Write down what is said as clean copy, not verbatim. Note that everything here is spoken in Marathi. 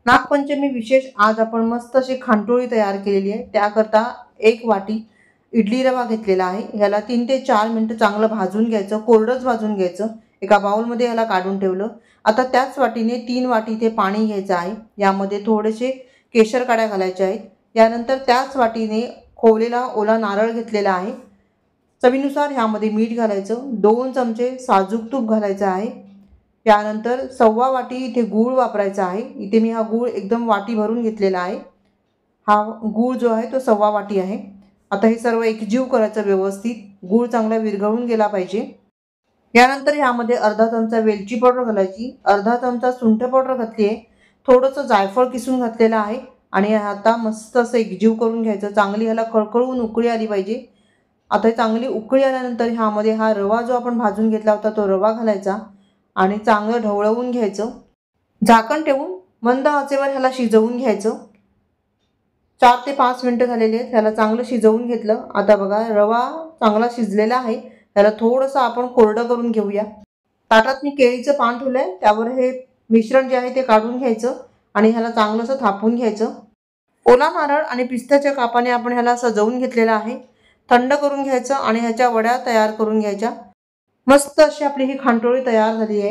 नागपंचमी विशेष आज आपण मस्त अशी खांटोळी तयार केलेली आहे। त्याकरता 1 वाटी इडली रवा घेतलेला आहे। ह्याला 3 ते 4 मिनिटं चांगलं भाजून घ्यायचं, कोरडंच भाजून घ्यायचं। एका बाउलमध्ये ह्याला काढून ठेवलं। आता त्याच वाटीने 3 वाटी इथे पाणी घ्यायचं आहे। यामध्ये थोडेसे केशर काड्या घालायच्या आहेत। यानंतर त्याच वाटीने खोवलेला ओला नारळ घेतलेला आहे। चवीनुसार ह्यामध्ये मीठ घालायचं, 2 चमचे साजूक तूप घालायचं आहे। यानंतर 1/4 वाटी इथे गूळ वापरायचा आहे। इथे मी हा गूळ एकदम वाटी भरून घेतलेला आहे। हा गूळ जो आहे तो 1/4 वाटी आहे। आता हे सर्व एकजीव करायचं व्यवस्थित, गूळ चांगला विरघळून गेला पाहिजे। यानंतर ह्यामध्ये अर्धा चमचा वेलची पावडर घालायची, अर्धा चमचा सुंठ पावडर घातली आहे, थोडंसं जायफळ किसून घातलेलं आहे आणि आता मस्त असं एकजीव करून घ्यायचं। चांगली ह्याला कळकळून उकळी आली पाहिजे। आता चांगली उकळी आल्यानंतर ह्यामध्ये हा रवा जो आपण भाजून घेतला होता तो रवा घालायचा आणि चांगलं ढवळवून घ्यायचं। झाकण ठेवून मंद आचेवर ह्याला शिजवून घ्यायचं। 4 ते 5 मिनिटं झालेली आहेत। ह्याला चांगलं शिजवून घेतलं। आता बघा रवा चांगला शिजलेला आहे। ह्याला थोडंसं आपण कोरडं करून घेऊया। ताटात मी केळीचं पान ठेवलंय, त्यावर हे मिश्रण जे आहे ते काढून घ्यायचं आणि ह्याला चांगलंसं थापून घ्यायचं। ओला नारळ आणि पिस्त्याच्या कापाने आपण ह्याला सजवून घेतलेलं आहे। थंड करून घ्यायचं आणि ह्याच्या वड्या तयार करून घ्यायच्या। मस्त अशी आपली ही खांटोळी तयार झाली आहे।